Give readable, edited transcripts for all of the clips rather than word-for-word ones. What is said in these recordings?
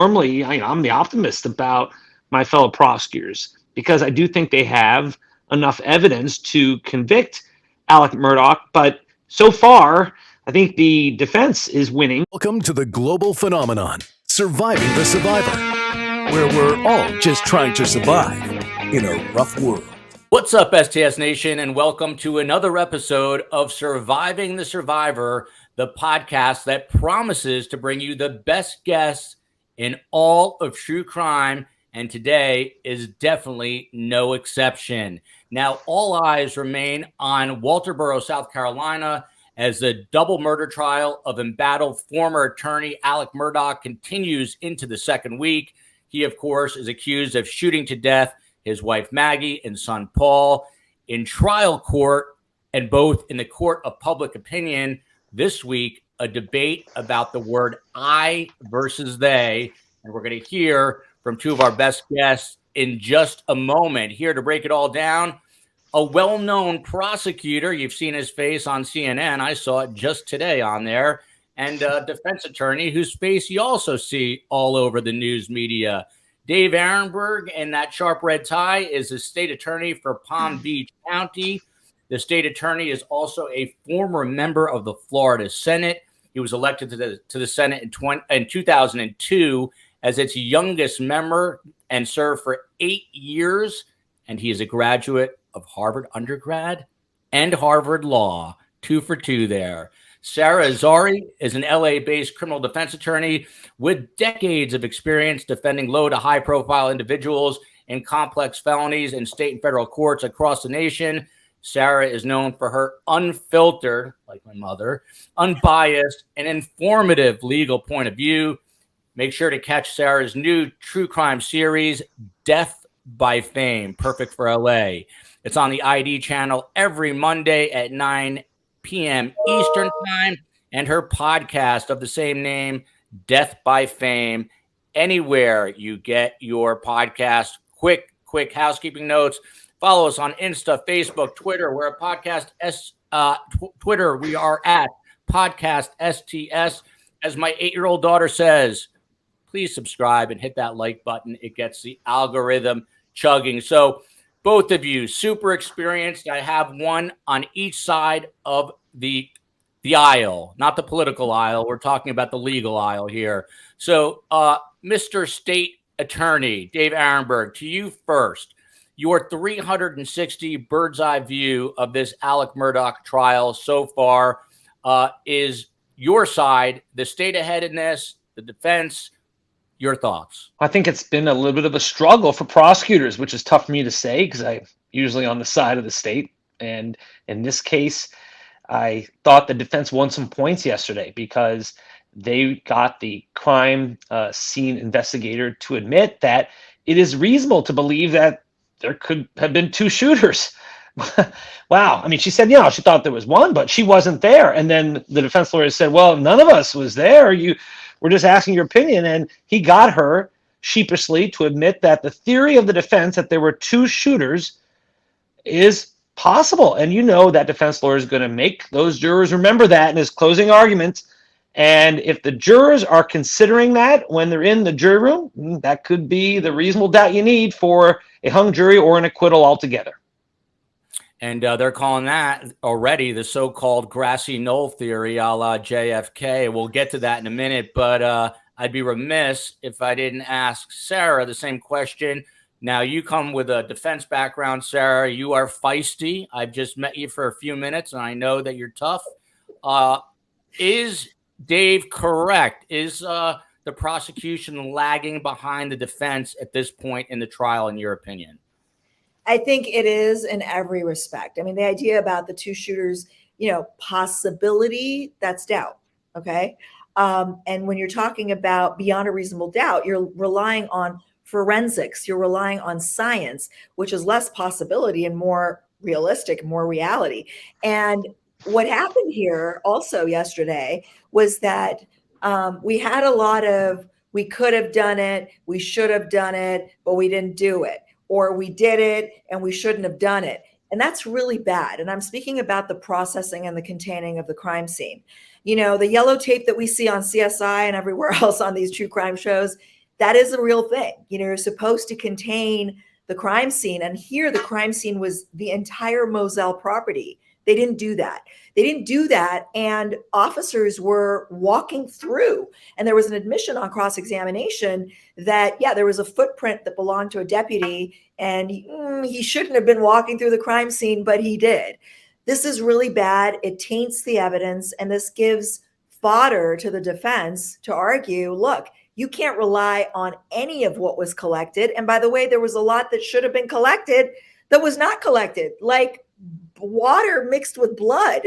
normally I'm the optimist about my fellow prosecutors because I do think they have enough evidence to convict Alex Murdaugh. But so far, I think the defense is winning. Welcome to the global phenomenon, Surviving the Survivor, where we're all just trying to survive in a rough world. What's up, STS Nation, and welcome to another episode of Surviving the Survivor, the podcast that promises to bring you the best guests in all of true crime, and today is definitely no exception. Now, all eyes remain on Walterboro, South Carolina, as the double murder trial of embattled former attorney Alex Murdaugh continues into the second week. He, of course, is accused of shooting to death his wife Maggie and son Paul in trial court, and both in the court of public opinion this week, a debate about the word I versus they. And we're going to hear from two of our best guests in just a moment. Here to break it all down, a well-known prosecutor. You've seen his face on CNN. I saw it just today on there. And a defense attorney whose face you also see all over the news media. Dave Aronberg, in that sharp red tie, is the state attorney for Palm Beach County. The state attorney is also a former member of the Florida Senate. He was elected to the Senate in 2002 as its youngest member and served for 8 years. And he is a graduate of Harvard undergrad and Harvard Law. 2 for 2 there. Sarah Azari is an LA-based criminal defense attorney with decades of experience defending low to high-profile individuals in complex felonies in state and federal courts across the nation. Sarah is known for her unfiltered, like my mother, unbiased, and informative legal point of view. Make sure to catch Sarah's new true crime series, Death by Fame, perfect for LA. It's on the ID channel every Monday at 9 p.m. Eastern Time, and her podcast of the same name, Death by Fame, anywhere you get your podcast. Quick housekeeping notes. Follow us on Insta, Facebook, Twitter. We're a podcast. Twitter, we are at Podcast STS. As my 8-year-old daughter says, please subscribe and hit that like button. It gets the algorithm chugging. So both of you, super experienced. I have one on each side of the aisle, not the political aisle. We're talking about the legal aisle here. So, Mr. State Attorney Dave Aronberg, to you first. Your 360 bird's eye view of this Alex Murdaugh trial so far is your side, the state ahead in this, the defense. Your thoughts? I think it's been a little bit of a struggle for prosecutors, which is tough for me to say because I'm usually on the side of the state. And in this case, I thought the defense won some points yesterday because they got the crime scene investigator to admit that it is reasonable to believe that there could have been 2 shooters. Wow. I mean, she said, she thought there was one, but she wasn't there. And then the defense lawyer said, well, none of us was there. We're just asking your opinion. And he got her sheepishly to admit that the theory of the defense that there were 2 shooters is possible. And that defense lawyer is going to make those jurors remember that in his closing argument. And if the jurors are considering that when they're in the jury room, that could be the reasonable doubt you need for a hung jury or an acquittal altogether. And they're calling that already the so-called grassy knoll theory, a la JFK. We'll get to that in a minute, but I'd be remiss if I didn't ask Sarah the same question. Now, you come with a defense background, Sarah. You are feisty. I've just met you for a few minutes, and I know that you're tough. Is Dave correct? Is the prosecution lagging behind the defense at this point in the trial, in your opinion? I think it is in every respect. I mean, the idea about the 2 shooters, possibility, that's doubt. Okay. And when you're talking about beyond a reasonable doubt, you're relying on forensics, you're relying on science, which is less possibility and more realistic, more reality. And what happened here also yesterday was that we had a lot of, we could have done it, we should have done it, but we didn't do it. Or we did it and we shouldn't have done it. And that's really bad. And I'm speaking about the processing and the containing of the crime scene. The yellow tape that we see on CSI and everywhere else on these true crime shows, that is a real thing. You're supposed to contain the crime scene. And here the crime scene was the entire Moselle property. They didn't do that. And officers were walking through, and there was an admission on cross-examination that, there was a footprint that belonged to a deputy, and he shouldn't have been walking through the crime scene, but he did. This is really bad. It taints the evidence, and this gives fodder to the defense to argue, look, you can't rely on any of what was collected. And by the way, there was a lot that should have been collected that was not collected, like water mixed with blood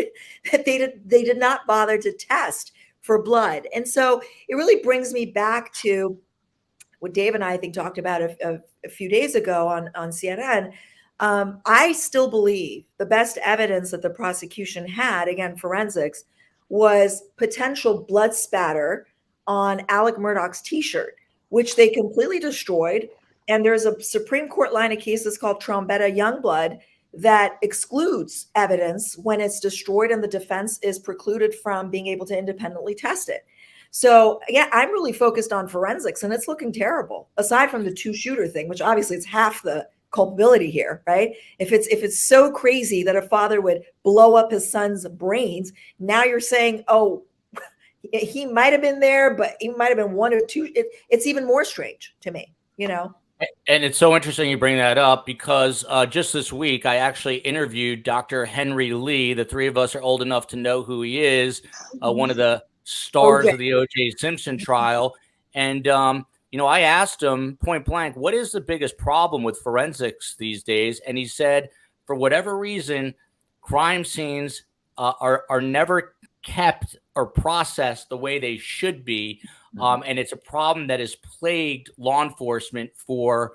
that they did not bother to test for blood. And so it really brings me back to what Dave and I think talked about a few days ago on CNN. I still believe the best evidence that the prosecution had, again, forensics, was potential blood spatter on Alex Murdaugh's t-shirt, which they completely destroyed. And there's a Supreme Court line of cases called Trombetta Youngblood that excludes evidence when it's destroyed and the defense is precluded from being able to independently test it. So yeah, I'm really focused on forensics, and it's looking terrible, aside from the two-shooter thing, which obviously it's half the culpability here, right? If it's so crazy that a father would blow up his son's brains, now you're saying, oh, he might have been there, but he might have been one or two. It's even more strange to me, And it's so interesting you bring that up, because just this week, I actually interviewed Dr. Henry Lee. The three of us are old enough to know who he is, one of the stars of the O.J. Simpson trial. And, I asked him point blank, what is the biggest problem with forensics these days? And he said, for whatever reason, crime scenes are never kept or processed the way they should be. And it's a problem that has plagued law enforcement for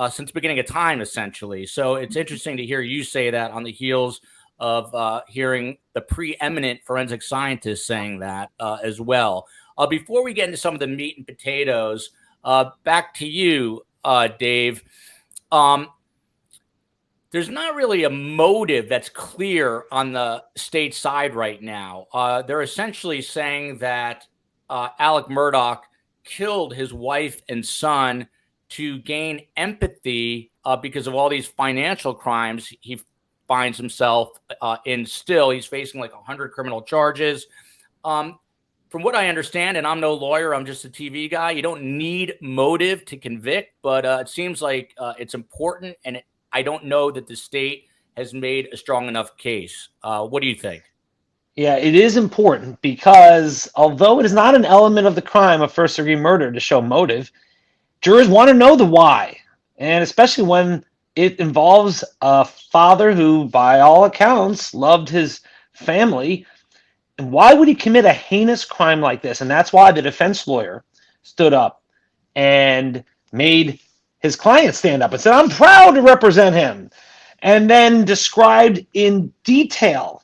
since the beginning of time, essentially. So it's interesting to hear you say that on the heels of hearing the preeminent forensic scientists saying that as well. Before we get into some of the meat and potatoes, back to you, Dave. There's not really a motive that's clear on the state side right now. They're essentially saying that Alex Murdaugh killed his wife and son to gain empathy because of all these financial crimes he finds himself in still. He's facing like 100 criminal charges. From what I understand, and I'm no lawyer, I'm just a TV guy, you don't need motive to convict, but it seems like it's important, and I don't know that the state has made a strong enough case. What do you think? Yeah, it is important because although it is not an element of the crime of first-degree murder to show motive, jurors want to know the why, and especially when it involves a father who, by all accounts, loved his family. And why would he commit a heinous crime like this? And that's why the defense lawyer stood up and made his client stand up and said, I'm proud to represent him. And then described in detail,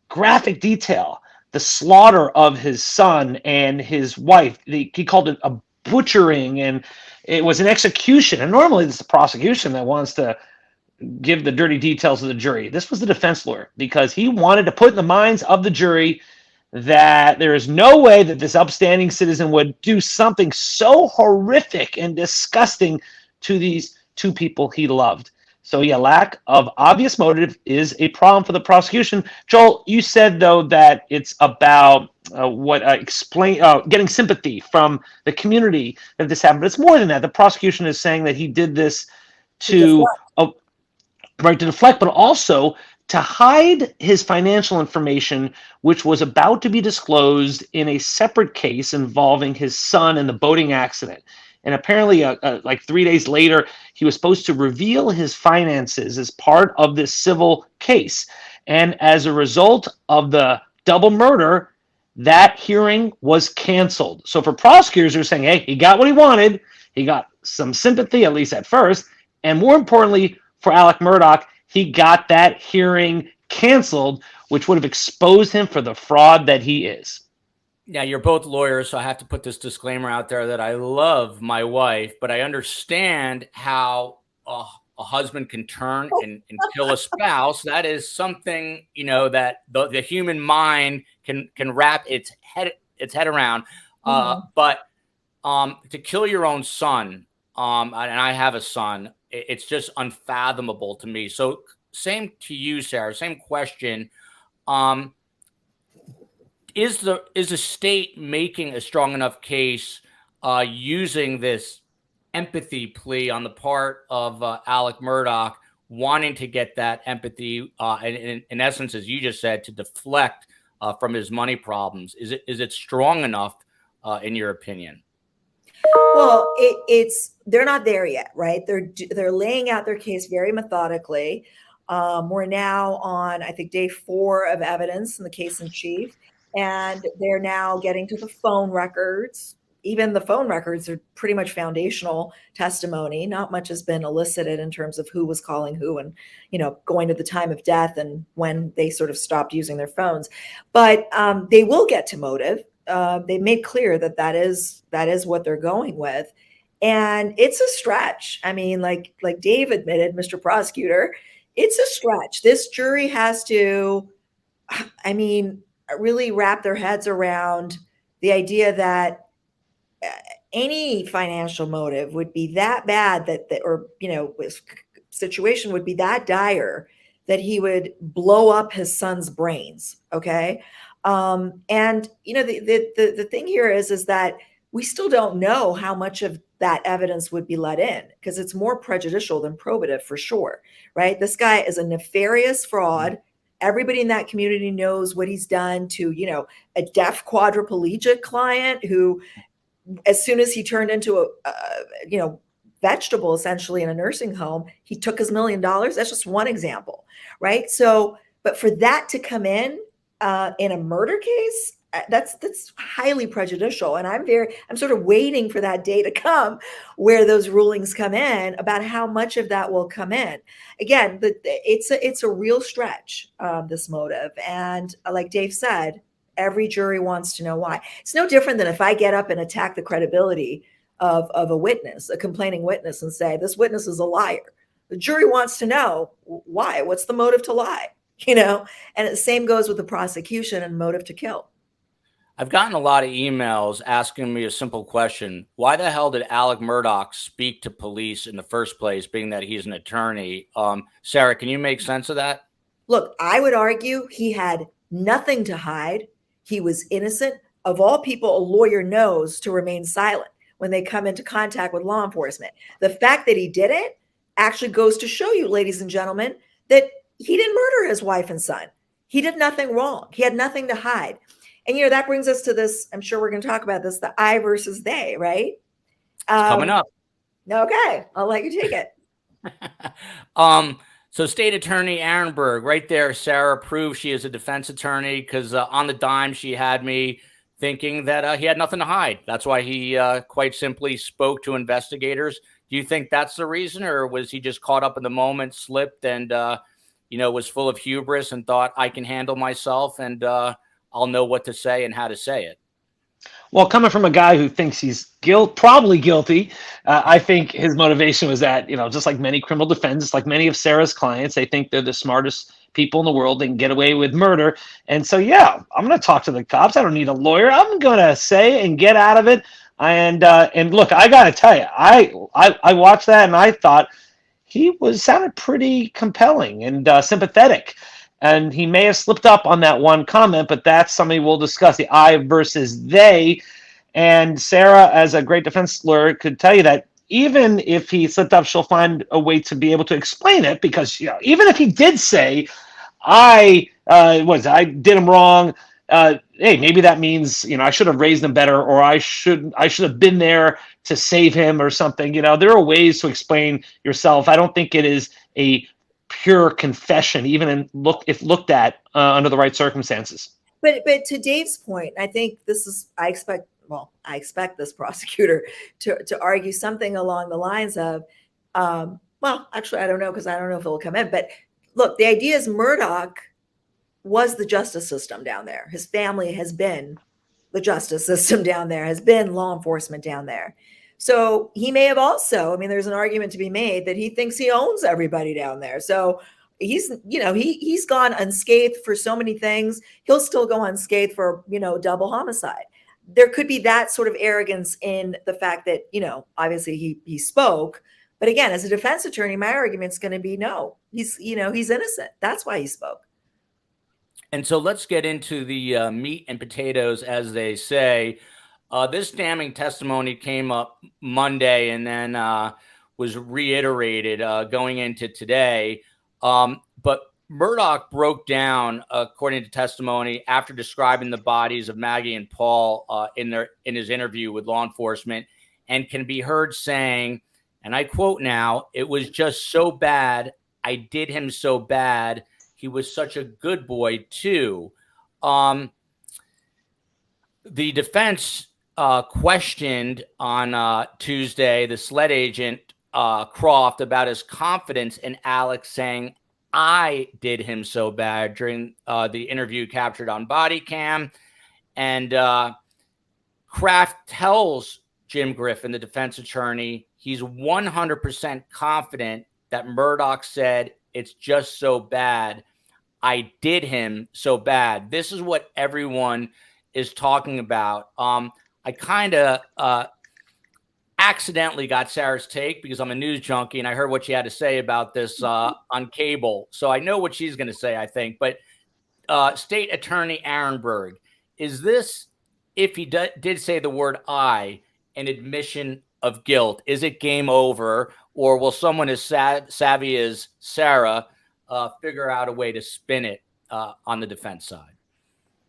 graphic detail, the slaughter of his son and his wife. He called it a butchering, and it was an execution. And normally it's the prosecution that wants to give the dirty details to the jury. This was the defense lawyer, because he wanted to put in the minds of the jury that there is no way that this upstanding citizen would do something so horrific and disgusting to these two people he loved. So yeah, lack of obvious motive is a problem for the prosecution. Joel, you said though that it's about getting sympathy from the community that this happened. But it's more than that. The prosecution is saying that he did this to deflect, but also to hide his financial information, which was about to be disclosed in a separate case involving his son and the boating accident. And apparently, like 3 days later, he was supposed to reveal his finances as part of this civil case. And as a result of the double murder, that hearing was canceled. So for prosecutors, they're saying, hey, he got what he wanted. He got some sympathy, at least at first. And more importantly, for Alex Murdaugh, he got that hearing canceled, which would have exposed him for the fraud that he is. Now, you're both lawyers, so I have to put this disclaimer out there that I love my wife, but I understand how a husband can turn and kill a spouse. That is something, that the human mind can wrap its head around. But to kill your own son, and I have a son, it's just unfathomable to me. So same to you, Sarah, same question. Is the state making a strong enough case using this empathy plea on the part of Alex Murdaugh, wanting to get that empathy, and in essence, as you just said, to deflect from his money problems? Is it strong enough in your opinion? Well, they're not there yet, right? They're laying out their case very methodically. We're now on, I think, day 4 of evidence in the case in chief, and they're now getting to the phone records. Even the phone records are pretty much foundational testimony. Not much has been elicited in terms of who was calling who and, going to the time of death and when they sort of stopped using their phones. But they will get to motive. They made clear that is what they're going with. And it's a stretch. I mean, like Dave admitted, Mr. Prosecutor, it's a stretch. This jury has to, really wrap their heads around the idea that any financial motive would be that bad situation would be that dire that he would blow up his son's brains. Okay. And the thing here is that we still don't know how much of that evidence would be let in, because it's more prejudicial than probative for sure, right? This guy is a nefarious fraud. Everybody in that community knows what he's done to, a deaf quadriplegic client who, as soon as he turned into a vegetable essentially in a nursing home, he took his $1 million. That's just one example, right? So, but for that to come in a murder case, that's highly prejudicial. And I'm sort of waiting for that day to come where those rulings come in about how much of that will come in. Again, it's a real stretch, this motive. And like Dave said, every jury wants to know why. It's no different than if I get up and attack the credibility of a witness, a complaining witness, and say, this witness is a liar. The jury wants to know why. What's the motive to lie? And the same goes with the prosecution and motive to kill. I've gotten a lot of emails asking me a simple question. Why the hell did Alex Murdaugh speak to police in the first place, being that he's an attorney? Sarah, can you make sense of that? Look, I would argue he had nothing to hide. He was innocent. Of all people, a lawyer knows to remain silent when they come into contact with law enforcement. The fact that he did it actually goes to show you, ladies and gentlemen, that he didn't murder his wife and son. He did nothing wrong. He had nothing to hide. And, that brings us to this, I'm sure we're going to talk about this, the I versus they, right? Coming up. Okay. I'll let you take it. So State Attorney Aronberg, right there, Sarah proved she is a defense attorney, because on the dime, she had me thinking that he had nothing to hide. That's why he quite simply spoke to investigators. Do you think that's the reason, or was he just caught up in the moment, slipped, and, was full of hubris and thought, I can handle myself and I'll know what to say and how to say it? Well, coming from a guy who thinks he's probably guilty, I think his motivation was that, just like many criminal defendants, like many of Sarah's clients, they think they're the smartest people in the world. They can get away with murder. And so, yeah, I'm going to talk to the cops. I don't need a lawyer. I'm going to say and get out of it. And look, I got to tell you, I watched that and I thought he sounded pretty compelling and sympathetic. And he may have slipped up on that one comment, but that's something we'll discuss, the I versus they. And Sarah, as a great defense lawyer, could tell you that even if he slipped up, she'll find a way to be able to explain it, because even if he did say, I did him wrong, hey, maybe that means, I should have raised him better, or I should have been there to save him or something. There are ways to explain yourself. I don't think it is a pure confession, even if looked at under the right circumstances. But to Dave's point, I think I expect this prosecutor to argue something along the lines of, actually, I don't know, because I don't know if it'll come in. But look, the idea is Murdoch was the justice system down there. His family has been the justice system down there, has been law enforcement down there. So he may have also, there's an argument to be made that he thinks he owns everybody down there. So he's gone unscathed for so many things. He'll still go unscathed for, double homicide. there could be that sort of arrogance in the fact that, obviously he spoke. But again, as a defense attorney, my argument's going to be no, he's innocent. That's why he spoke. And so let's get into the meat and potatoes, as they say. This damning testimony came up Monday and then was reiterated going into today. But Murdoch broke down, according to testimony, after describing the bodies of Maggie and Paul in his interview with law enforcement, and can be heard saying, and I quote now, "It was just so bad. I did him so bad. He was such a good boy too." The defense questioned on Tuesday the SLED agent Croft about his confidence in Alex, saying, "I did him so bad," during the interview captured on body cam. And Kraft tells Jim Griffin, the defense attorney, he's 100% confident that Murdoch said, "It's just so bad. I did him so bad." This is what everyone is talking about. I kind of accidentally got Sarah's take because I'm a news junkie and I heard what she had to say about this on cable. So I know what she's going to say, I think. But State Attorney Aronberg, is this, if he did say the word "I," an admission of guilt? Is it game over? Or will someone as savvy as Sarah figure out a way to spin it on the defense side?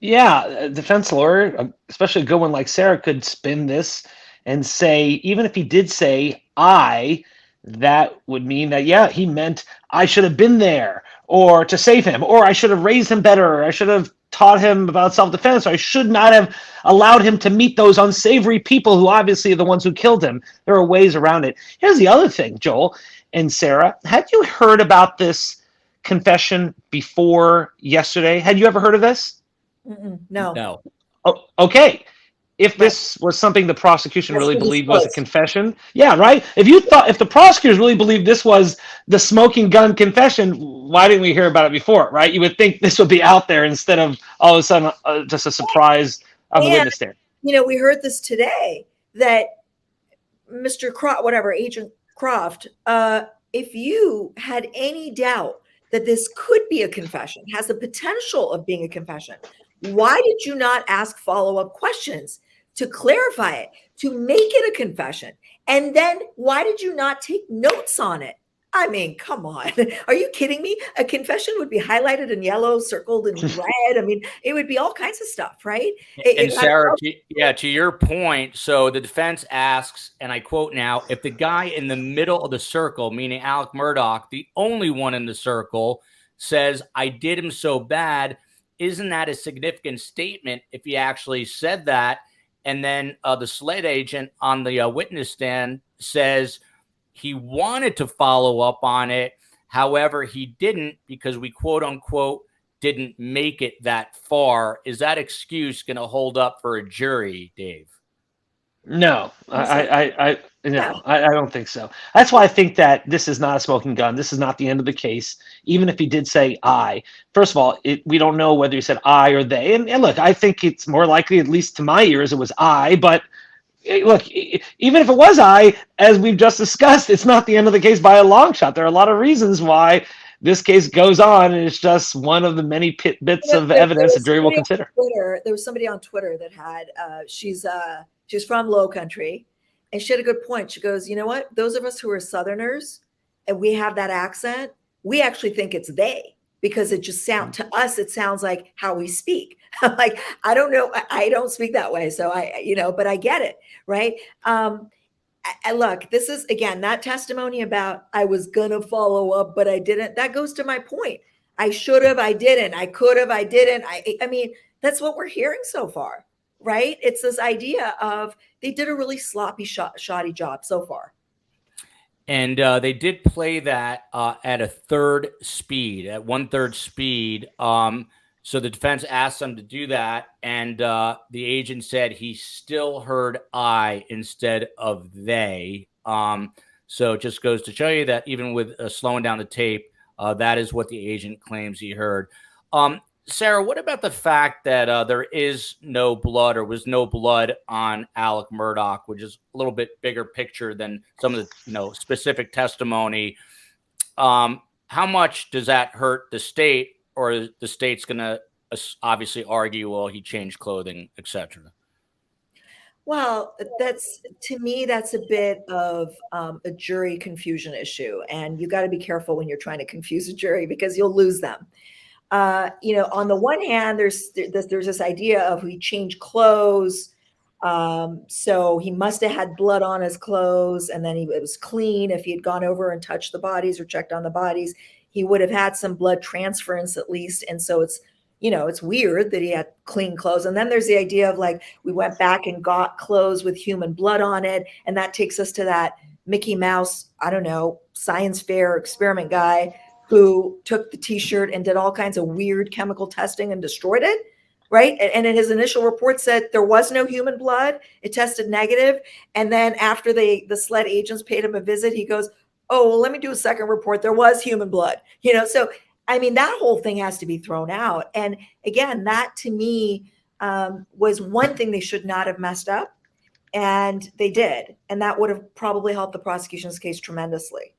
Yeah, a defense lawyer, especially a good one like Sarah, could spin this and say, even if he did say "I," that would mean that, yeah, he meant I should have been there or to save him, or I should have raised him better, or I should have taught him about self-defense, or I should not have allowed him to meet those unsavory people who obviously are the ones who killed him. There are ways around it. Here's the other thing, Joel and Sarah. Had you heard about this confession before yesterday? Had you ever heard of this? No. Oh, okay. If this was something the prosecution really believed was a confession, yeah, right. If the prosecutors really believed this was the smoking gun confession, why didn't we hear about it before, right? You would think this would be out there instead of all of a sudden just a surprise on the witness stand. We heard this today that Mr. Croft, whatever, Agent Croft, if you had any doubt that this could be a confession, has the potential of being a confession, why did you not ask follow-up questions to clarify it, to make it a confession? And then why did you not take notes on it? I mean, come on. Are you kidding me? A confession would be highlighted in yellow, circled in red. I mean, it would be all kinds of stuff, right? And Sarah, to your point, so the defense asks, and I quote now, "If the guy in the middle of the circle, meaning Alex Murdaugh, the only one in the circle, says, 'I did him so bad,' isn't that a significant statement if he actually said that?" And then the SLED agent on the witness stand says he wanted to follow up on it. However, he didn't because we, quote unquote, didn't make it that far. Is that excuse going to hold up for a jury, Dave? No, I don't think so. That's why I think that this is not a smoking gun. This is not the end of the case. Even if he did say "I," first of all, we don't know whether he said "I" or "they." And look, I think it's more likely, at least to my ears, it was "I." But look, even if it was "I," as we've just discussed, it's not the end of the case by a long shot. There are a lot of reasons why this case goes on, and it's just one of the many bits of evidence the jury will consider. There was somebody on Twitter that had she's from Lowcountry, and she had a good point. She goes, "You know what? Those of us who are Southerners and we have that accent, we actually think it's they, because it just to us, it sounds like how we speak." I'm like, I don't know. I don't speak that way. So but I get it. Right. Look, this is, again, that testimony about I was going to follow up, but I didn't. That goes to my point. I should have, I didn't. I could have, I didn't. I mean, that's what we're hearing so far. Right. It's this idea of they did a really sloppy, shoddy job so far. And they did play that at a third speed, at 1/3 speed. So the defense asked them to do that, and the agent said he still heard "I" instead of "they." So it just goes to show you that even with slowing down the tape, that is what the agent claims he heard. Sarah, what about the fact that there is no blood or was no blood on Alex Murdaugh, which is a little bit bigger picture than some of the specific testimony? How much does that hurt the state, or is the state's going to obviously argue, well, he changed clothing, etc.? Well, to me, that's a bit of a jury confusion issue. And you got to be careful when you're trying to confuse a jury because you'll lose them. On the one hand, there's this idea of he changed clothes. So he must have had blood on his clothes, and then it was clean. If he had gone over and touched the bodies or checked on the bodies, he would have had some blood transference at least. And so it's weird that he had clean clothes. And then there's the idea of like, we went back and got clothes with human blood on it. And that takes us to that Mickey Mouse, I don't know, science fair experiment guy who took the t-shirt and did all kinds of weird chemical testing and destroyed it, right? And in his initial report said there was no human blood. It tested negative. And then after the SLED agents paid him a visit, he goes, oh, well, let me do a second report. There was human blood, So, I mean, that whole thing has to be thrown out. And again, that to me was one thing they should not have messed up. And they did. And that would have probably helped the prosecution's case tremendously.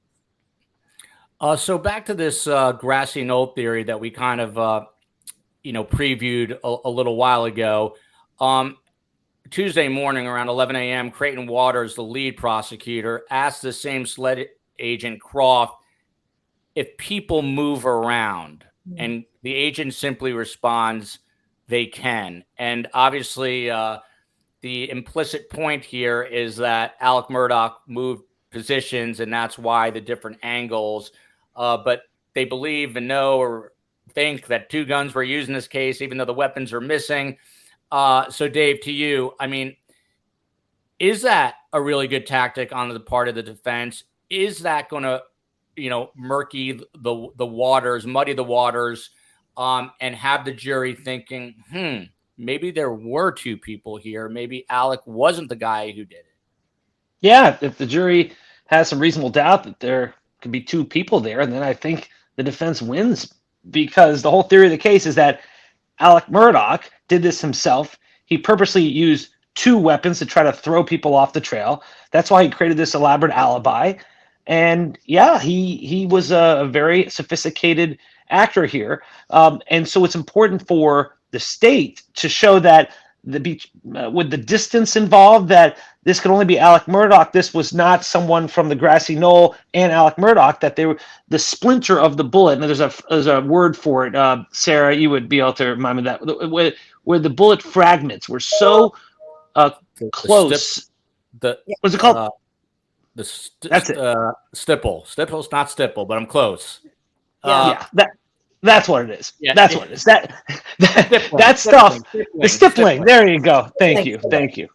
So back to this grassy knoll theory that we kind of, previewed a little while ago. Tuesday morning around 11 a.m., Creighton Waters, the lead prosecutor, asked the same SLED agent Croft if people move around, and the agent simply responds, they can. And obviously, the implicit point here is that Alex Murdaugh moved positions, and that's why the different angles. But they believe and know or think that two guns were used in this case, even though the weapons are missing. So, Dave, to you, I mean, is that a really good tactic on the part of the defense? Is that going to, muddy the waters, and have the jury thinking, maybe there were two people here. Maybe Alec wasn't the guy who did it. Yeah, if the jury has some reasonable doubt that there could be two people there, and then I think the defense wins, because the whole theory of the case is that Alex Murdaugh did this himself. He purposely used two weapons to try to throw people off the trail. That's why he created this elaborate alibi. And yeah, he was a very sophisticated actor here. And so it's important for the state to show that with the distance involved, that this could only be Alex Murdaugh. This was not someone from the grassy knoll and Alex Murdaugh, that they were the splinter of the bullet. And there's a word for it. Sarah, you would be able to remind me of that, where the bullet fragments were so close. What's it called? That's it. Stipple. Stipple's not stipple, but I'm close. That's what it is. Yeah, that's what it is. That stuff. The stippling. There you go. Thank you.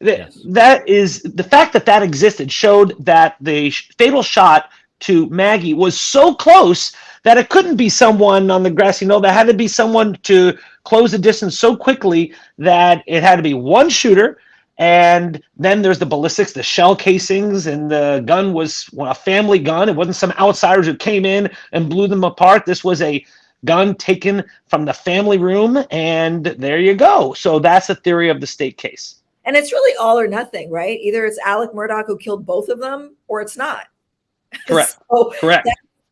Yes. That is the fact that existed showed that the fatal shot to Maggie was so close that it couldn't be someone on the grassy knoll. There had to be someone to close the distance so quickly that it had to be one shooter. And then there's the ballistics, the shell casings, and the gun was a family gun. It wasn't some outsiders who came in and blew them apart. This was a gun taken from the family room, and there you go. So that's the theory of the state case. And it's really all or nothing, right? Either it's Alex Murdaugh who killed both of them, or it's not. Correct. Correct.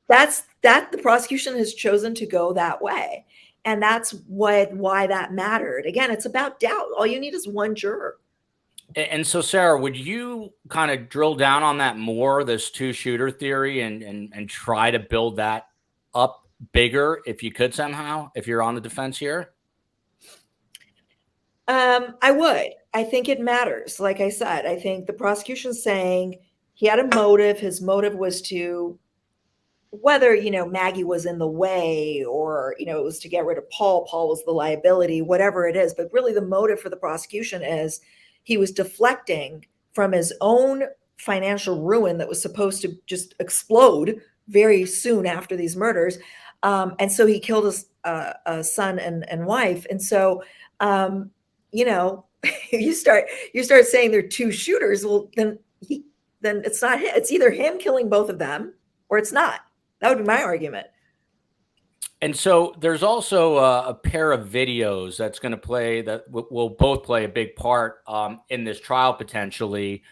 That's the prosecution has chosen to go that way. And that's why that mattered. Again, it's about doubt. All you need is one juror. And so, Sarah, would you kind of drill down on that more, this two-shooter theory, and try to build that up bigger if you could somehow, if you're on the defense here? I would. I think it matters. Like I said, I think the prosecution's saying he had a motive. His motive was to, whether, Maggie was in the way or, it was to get rid of Paul. Paul was the liability, whatever it is. But really the motive for the prosecution is he was deflecting from his own financial ruin that was supposed to just explode very soon after these murders. And so he killed his son and wife. And so, you start saying they're two shooters. Well, then it's not him. It's either him killing both of them or it's not. That would be my argument. And so there's also a pair of videos that's going to play that will both play a big part in this trial potentially.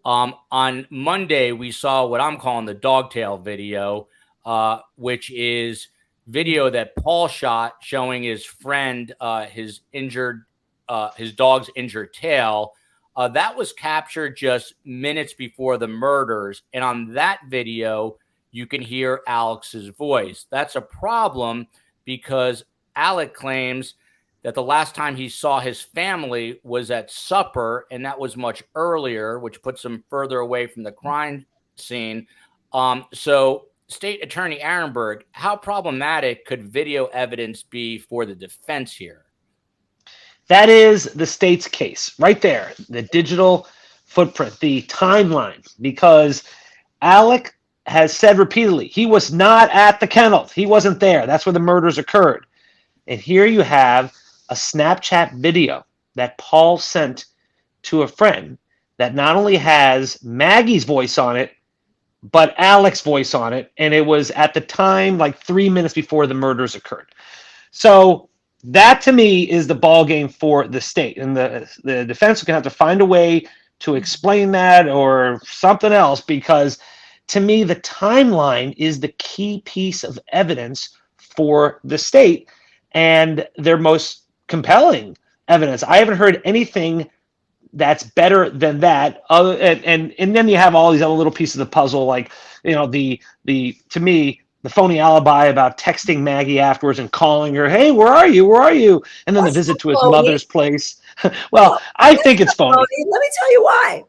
On Monday, we saw what I'm calling the dogtail video, which is video that Paul shot showing his friend his dog's injured tail. That was captured just minutes before the murders. And on that video, you can hear Alex's voice. That's a problem because Alec claims that the last time he saw his family was at supper, and that was much earlier, which puts him further away from the crime scene. So State Attorney Aronberg, how problematic could video evidence be for the defense here? That is the state's case right there, the digital footprint, the timeline, because Alec has said repeatedly he was not at the kennel. He wasn't there. That's where the murders occurred. And here you have a Snapchat video that Paul sent to a friend that not only has Maggie's voice on it, but Alex's voice on it. And it was at the time like 3 minutes before the murders occurred. So that to me is the ball game for the state. And the defense is going to have to find a way to explain that or something else, because to me, the timeline is the key piece of evidence for the state and their most compelling evidence. I haven't heard anything that's better than that. And then you have all these other little pieces of the puzzle, like, you know, the to me, the phony alibi about texting Maggie afterwards and calling her, hey, where are you? Where are you? And then the visit to his mother's place. Well, I think it's phony. Let me tell you why.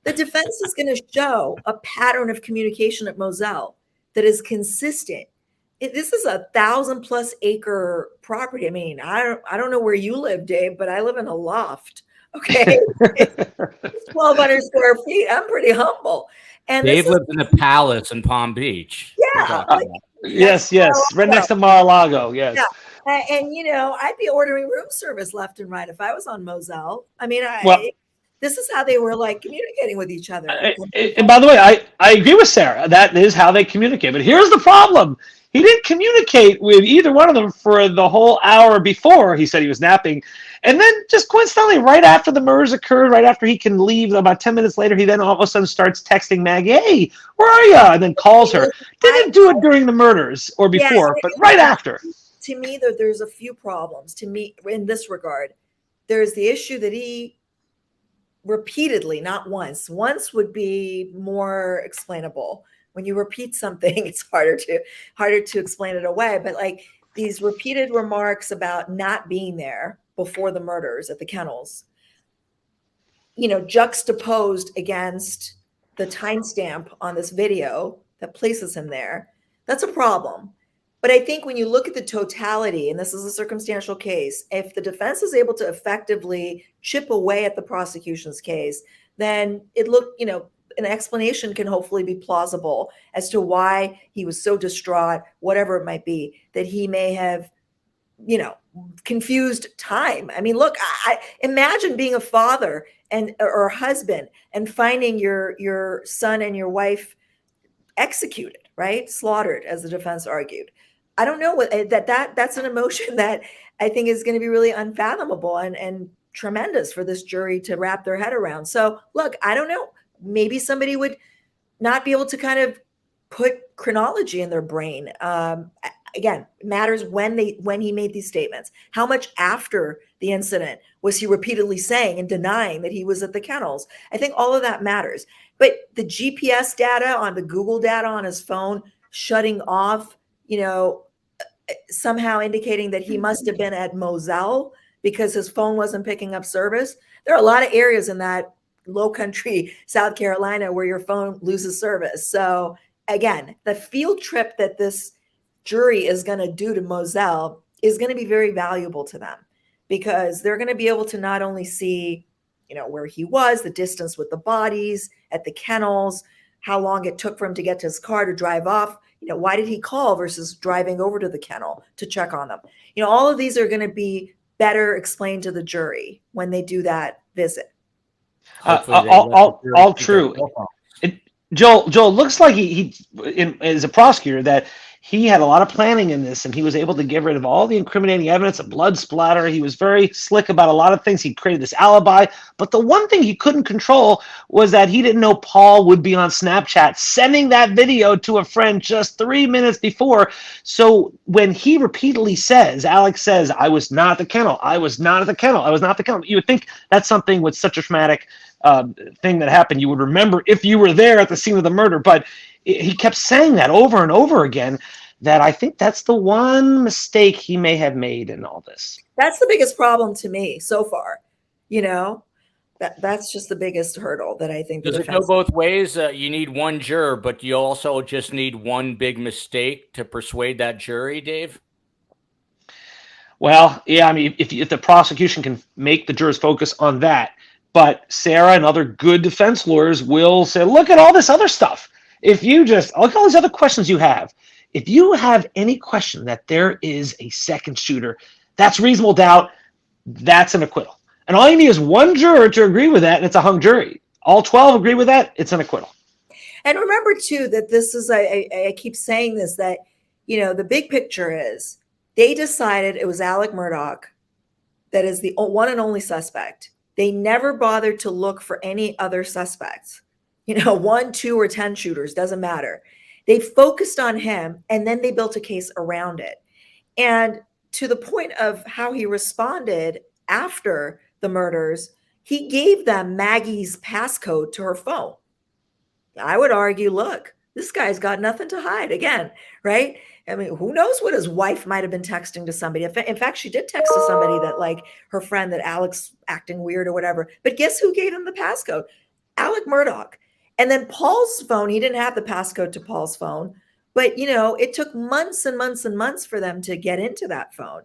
The defense is going to show a pattern of communication at Moselle that is consistent. This is a 1,000+ acre property. I mean, I don't know where you live, Dave, but I live in a loft. Okay, it's 1,200 square feet. I'm pretty humble. And Dave lives in a palace in Palm Beach. Yeah. Yes. Right next to Mar-a-Lago. Yes. Yeah. And, you know, I'd be ordering room service left and right if I was on Moselle. I mean, this is how they were like communicating with each other. And by the way, I agree with Sarah. That is how they communicate. But here's the problem. He didn't communicate with either one of them for the whole hour before. He said he was napping. And then just coincidentally, right after the murders occurred, right after he can leave, about 10 minutes later, he then all of a sudden starts texting Maggie, hey, where are you? And then calls her. Didn't do it during the murders or before, but right after. To me, there's a few problems to me in this regard. There's the issue that he repeatedly, not once would be more explainable. When you repeat something, it's harder to explain it away. But like these repeated remarks about not being there before the murders at the kennels, you know, juxtaposed against the timestamp on this video that places him there, that's a problem. But I think when you look at the totality, and this is a circumstantial case, if the defense is able to effectively chip away at the prosecution's case, then an explanation can hopefully be plausible as to why he was so distraught, whatever it might be, that he may have, confused time. I mean, look, I imagine being a father or husband and finding your son and your wife executed, right? Slaughtered, as the defense argued. I don't know what that's an emotion that I think is going to be really unfathomable and tremendous for this jury to wrap their head around. So look, I don't know. Maybe somebody would not be able to kind of put chronology in their brain. Again, it matters when he made these statements. How much after the incident was he repeatedly saying and denying that he was at the kennels? I think all of that matters. But the GPS data on the Google data on his phone shutting off, somehow indicating that he must have been at Moselle because his phone wasn't picking up service. There are a lot of areas in that Lowcountry, South Carolina, where your phone loses service. So again, the field trip that this jury is going to do to Moselle is going to be very valuable to them, because they're going to be able to not only see, where he was, the distance with the bodies at the kennels, how long it took for him to get to his car to drive off, why did he call versus driving over to the kennel to check on them? All of these are going to be better explained to the jury when they do that visit. All true. Joel looks like he as a prosecutor that he had a lot of planning in this, and he was able to get rid of all the incriminating evidence, of blood splatter. He was very slick about a lot of things. He created this alibi. But the one thing he couldn't control was that he didn't know Paul would be on Snapchat sending that video to a friend just 3 minutes before. So when he repeatedly says, Alex says, I was not at the kennel, I was not at the kennel, I was not at the kennel, you would think that's something with such a traumatic thing that happened you would remember if you were there at the scene of the murder. But he kept saying that over and over again, that I think that's the one mistake he may have made in all this. That's the biggest problem to me so far. That's just the biggest hurdle that I think. Does it go both ways? You need one juror, but you also just need one big mistake to persuade that jury, Dave? Well, yeah, I mean, if the prosecution can make the jurors focus on that, but Sarah and other good defense lawyers will say, look at all this other stuff. If you just look at all these other questions you have, if you have any question that there is a second shooter, that's reasonable doubt, that's an acquittal. And all you need is one juror to agree with that, and it's a hung jury. All 12 agree with that, it's an acquittal. And remember, too, that this is, I keep saying this, that, the big picture is they decided it was Alex Murdaugh that is the one and only suspect. They never bothered to look for any other suspects. 1, 2, or 10 shooters, doesn't matter. They focused on him, and then they built a case around it. And to the point of how he responded after the murders, he gave them Maggie's passcode to her phone. I would argue, look, this guy's got nothing to hide again, right? I mean, who knows what his wife might have been texting to somebody. In fact, she did text to somebody that, like, her friend, that Alex acting weird or whatever. But guess who gave him the passcode? Alex Murdaugh. And then Paul's phone, he didn't have the passcode to Paul's phone, but, it took months and months and months for them to get into that phone.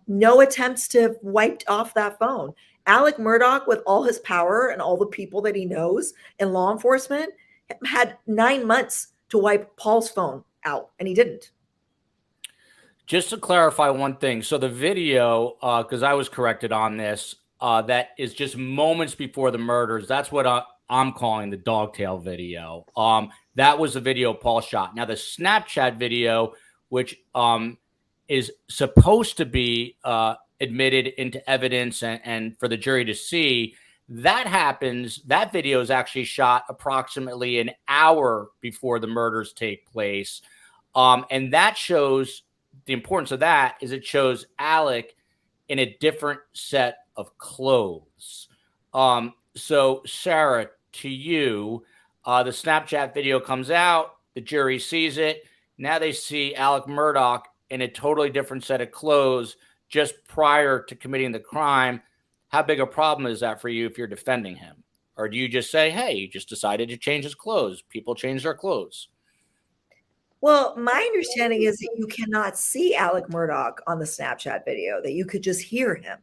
No attempts to wipe off that phone. Alex Murdaugh, with all his power and all the people that he knows in law enforcement, had 9 months to wipe Paul's phone out, and he didn't. Just to clarify one thing. So the video, because I was corrected on this, that is just moments before the murders. That's what I'm calling the dogtail video. That was the video Paul shot. Now the Snapchat video, which is supposed to be admitted into evidence and for the jury to see, that video is actually shot approximately an hour before the murders take place. And that shows, the importance of that is it shows Alec in a different set of clothes. So, Sarah, to you, the Snapchat video comes out, the jury sees it. Now they see Alex Murdaugh in a totally different set of clothes just prior to committing the crime. How big a problem is that for you if you're defending him? Or do you just say, hey, he just decided to change his clothes? People change their clothes. Well, my understanding is that you cannot see Alex Murdaugh on the Snapchat video, that you could just hear him.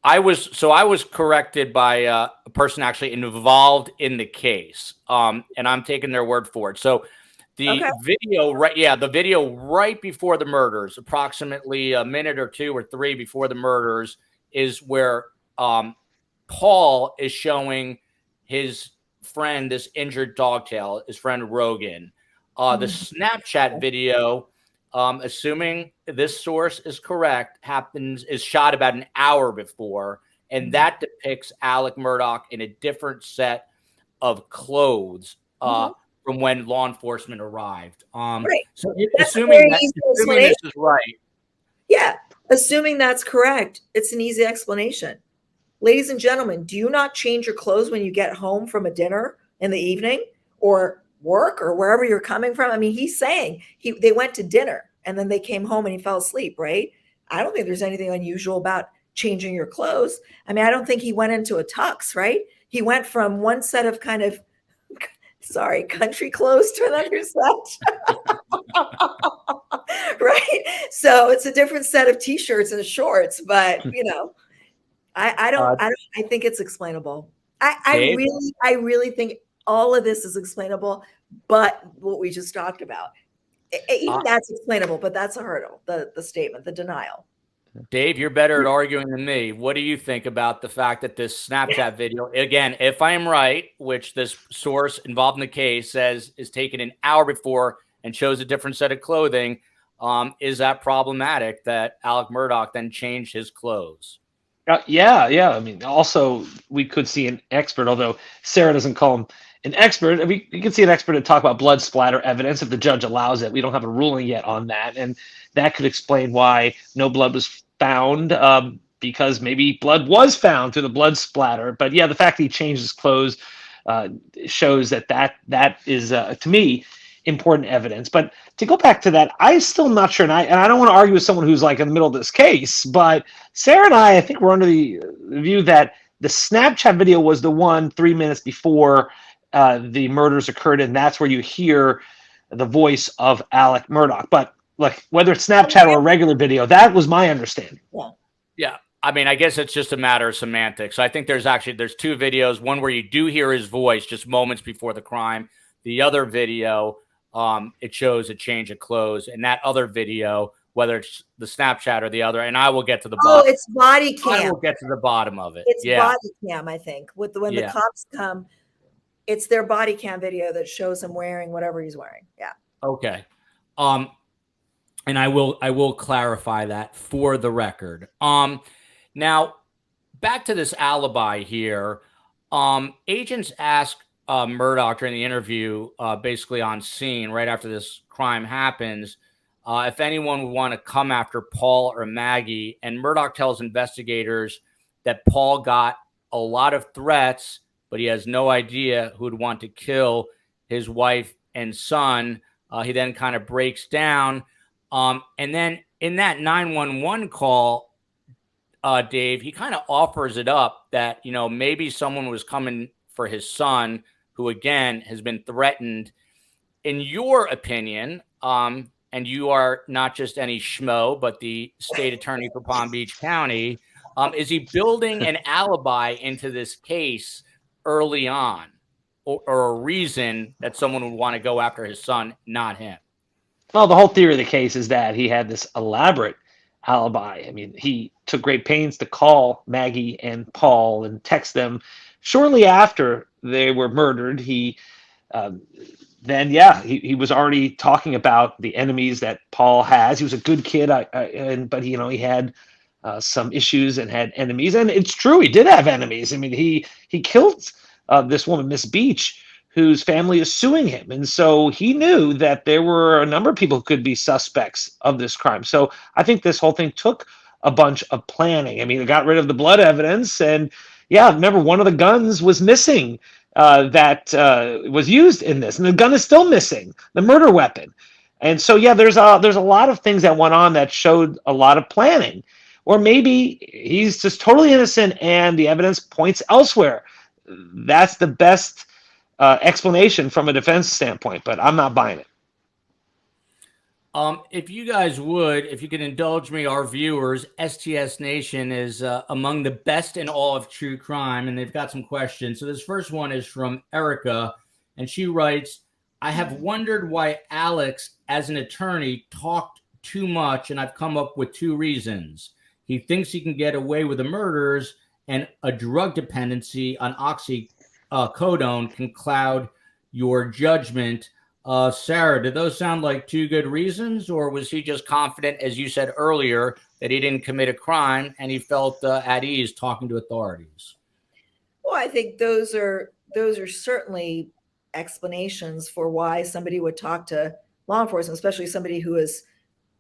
I was corrected by a person actually involved in the case, and I'm taking their word for it. So the video, the video right before the murders, approximately a minute or 2 or 3 before the murders, is where Paul is showing his friend this injured dogtail, his friend Rogan. The Snapchat video, assuming this source is correct, is shot about an hour before, and that depicts Alex Murdaugh in a different set of clothes from when law enforcement arrived. Right. So assuming this is right. Yeah, assuming that's correct, it's an easy explanation. Ladies and gentlemen, do you not change your clothes when you get home from a dinner in the evening or work or wherever you're coming from? I mean, he's saying they went to dinner and then they came home and he fell asleep, right? I don't think there's anything unusual about changing your clothes. I mean, I don't think he went into a tux, right? He went from one set of kind of, country clothes to another set. Right? So it's a different set of t-shirts and shorts, but I think it's explainable. I really think all of this is explainable, but what we just talked about, even that's explainable, but that's a hurdle, the statement, the denial. Dave, you're better at arguing than me. What do you think about the fact that this Snapchat video, again, if I am right, which this source involved in the case says is taken an hour before, and chose a different set of clothing. Is that problematic that Alex Murdaugh then changed his clothes? Yeah. I mean, also, we could see an expert, although Sarah doesn't call him an expert. I mean, you can see an expert to talk about blood splatter evidence if the judge allows it. We don't have a ruling yet on that. And that could explain why no blood was found, because maybe blood was found through the blood splatter. But yeah, the fact that he changed his clothes shows that is, to me, important evidence. But to go back to that, I'm still not sure, and I don't want to argue with someone who's like in the middle of this case, but Sarah and I think we're under the view that the Snapchat video was the one 3 minutes before the murders occurred, and that's where you hear the voice of Alex Murdaugh. But like, whether it's Snapchat or a regular video, that was my understanding. Yeah. I mean, I guess it's just a matter of semantics. So I think there's two videos, one where you do hear his voice just moments before the crime. The other video, it shows a change of clothes, and that other video, whether it's the Snapchat or the other, and I will get to the bottom. Oh, it's body cam. I will get to the bottom of it. It's body cam, I think. When the cops come, it's their body cam video that shows him wearing whatever he's wearing. Yeah. Okay. And I will clarify that for the record. Now back to this alibi here. Agents asked Murdoch during the interview, basically on scene right after this crime happens, if anyone would want to come after Paul or Maggie. And Murdoch tells investigators that Paul got a lot of threats, but he has no idea who would want to kill his wife and son. He then kind of breaks down. And then in that 911 call, Dave, he kind of offers it up that, maybe someone was coming for his son, who again has been threatened. In your opinion, and you are not just any schmo, but the state attorney for Palm Beach County, is he building an alibi into this case early on, or a reason that someone would want to go after his son, not him? Well, the whole theory of the case is that he had this elaborate alibi. I mean, he took great pains to call Maggie and Paul and text them shortly after they were murdered. He was already talking about the enemies that Paul has. He was a good kid, but he had some issues and had enemies. And it's true, he did have enemies. I mean, he killed this woman, Miss Beach, whose family is suing him. And so he knew that there were a number of people who could be suspects of this crime. So I think this whole thing took a bunch of planning. I mean, it got rid of the blood evidence. And remember, one of the guns was missing that was used in this. And the gun is still missing, the murder weapon. And so, there's a lot of things that went on that showed a lot of planning. Or maybe he's just totally innocent and the evidence points elsewhere. That's the best explanation from a defense standpoint, but I'm not buying it. If you guys would, if you could indulge me, our viewers, STS Nation is among the best in all of true crime, and they've got some questions. So this first one is from Erica, and she writes, I have wondered why Alex, as an attorney, talked too much, and I've come up with two reasons. He thinks he can get away with the murders, and a drug dependency on oxycodone can cloud your judgment. Sarah, did those sound like two good reasons, or was he just confident, as you said earlier, that he didn't commit a crime and he felt at ease talking to authorities? Well, I think those are certainly explanations for why somebody would talk to law enforcement, especially somebody who is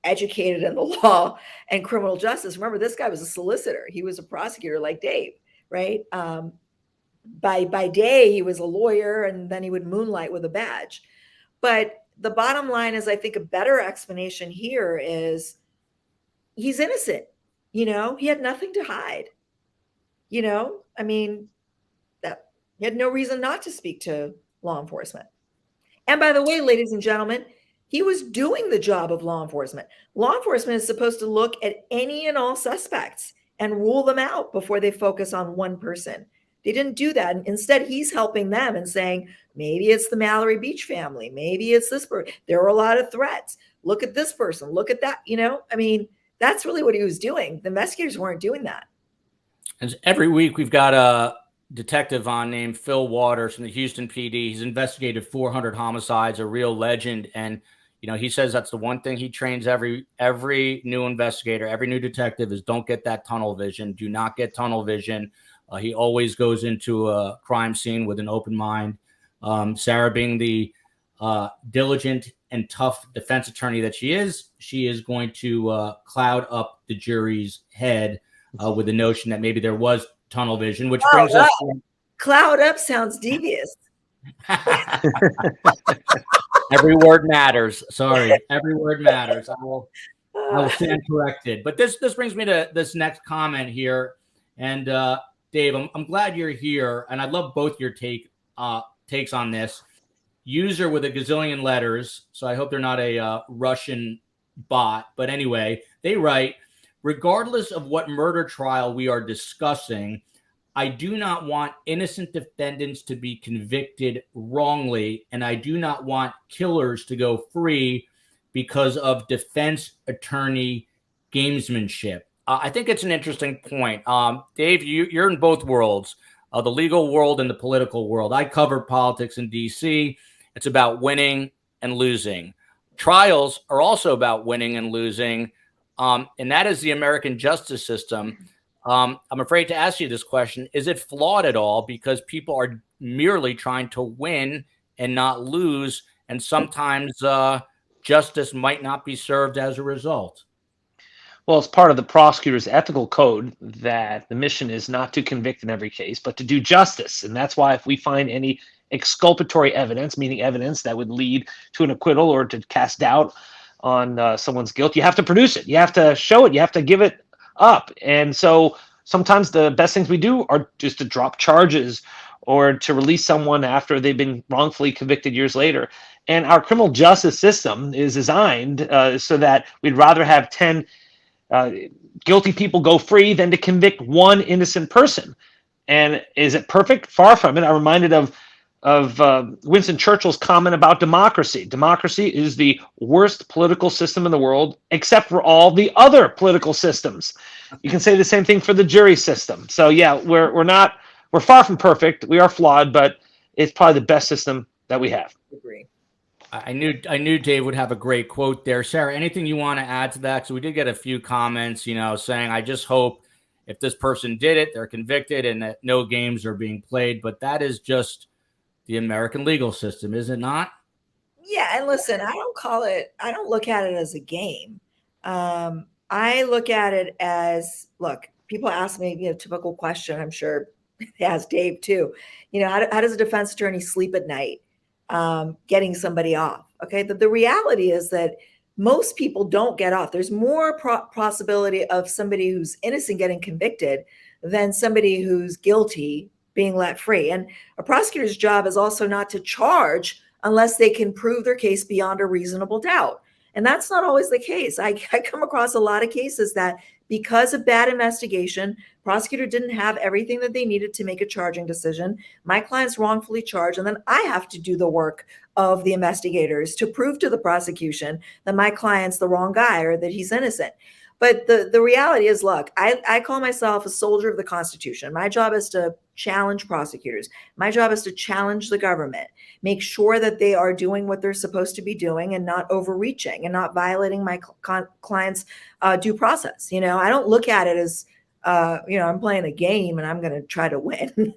educated in the law and criminal justice. Remember, this guy was a solicitor. He was a prosecutor like Dave, right? By day, he was a lawyer, and then he would moonlight with a badge. But the bottom line is, I think a better explanation here is he's innocent. He had nothing to hide. I mean, that he had no reason not to speak to law enforcement. And by the way, ladies and gentlemen, he was doing the job of law enforcement. Law enforcement is supposed to look at any and all suspects and rule them out before they focus on one person. They didn't do that. And instead, he's helping them and saying, maybe it's the Mallory Beach family. Maybe it's this person. There were a lot of threats. Look at this person. Look at that. I mean, that's really what he was doing. The investigators weren't doing that. And every week we've got a detective on named Phil Waters from the Houston PD. He's investigated 400 homicides, a real legend. And, he says that's the one thing he trains every new investigator, every new detective is don't get that tunnel vision. Do not get tunnel vision. He always goes into a crime scene with an open mind. Sarah, being the diligent and tough defense attorney that she is going to cloud up the jury's head with the notion that maybe there was tunnel vision, which brings us to... Cloud up sounds devious. Every word matters. Sorry, every word matters. I will stand corrected. But this brings me to this next comment here. And Dave, I'm glad you're here, and I'd love both your takes on this. User with a gazillion letters, so I hope they're not a Russian bot. But anyway, they write, regardless of what murder trial we are discussing, I do not want innocent defendants to be convicted wrongly, and I do not want killers to go free because of defense attorney gamesmanship. I think it's an interesting point. Dave, you're in both worlds, the legal world and the political world. I cover politics in D.C. It's about winning and losing. Trials are also about winning and losing, and that is the American justice system. I'm afraid to ask you this question. Is it flawed at all because people are merely trying to win and not lose, and sometimes justice might not be served as a result? Well, it's part of the prosecutor's ethical code that the mission is not to convict in every case, but to do justice. And that's why if we find any exculpatory evidence, meaning evidence that would lead to an acquittal or to cast doubt on someone's guilt, you have to produce it. You have to show it. You have to give it up. And so sometimes the best things we do are just to drop charges or to release someone after they've been wrongfully convicted years later. And our criminal justice system is designed so that we'd rather have 10 guilty people go free than to convict one innocent person. And is it perfect? Far from it. I'm reminded of Winston Churchill's comment about democracy. Democracy is the worst political system in the world, except for all the other political systems. You can say the same thing for the jury system. So yeah, we're far from perfect. We are flawed, but it's probably the best system that we have. Agree. I knew Dave would have a great quote there. Sarah, anything you want to add to that? So we did get a few comments, saying, I just hope if this person did it, they're convicted and that no games are being played. But that is just the American legal system, is it not? Yeah. And listen, I don't look at it as a game. I look at it as, look, people ask me a typical question. I'm sure they ask Dave too. How does a defense attorney sleep at night? Getting somebody off. Okay. The reality is that most people don't get off. There's more possibility of somebody who's innocent getting convicted than somebody who's guilty being let free. And a prosecutor's job is also not to charge unless they can prove their case beyond a reasonable doubt. And that's not always the case. I come across a lot of cases that because of bad investigation, prosecutor didn't have everything that they needed to make a charging decision. My client's wrongfully charged, and then I have to do the work of the investigators to prove to the prosecution that my client's the wrong guy or that he's innocent. But the reality is, look, I call myself a soldier of the Constitution. My job is to challenge prosecutors. My job is to challenge the government, make sure that they are doing what they're supposed to be doing and not overreaching and not violating my client's due process. I don't look at it as, I'm playing a game and I'm going to try to win.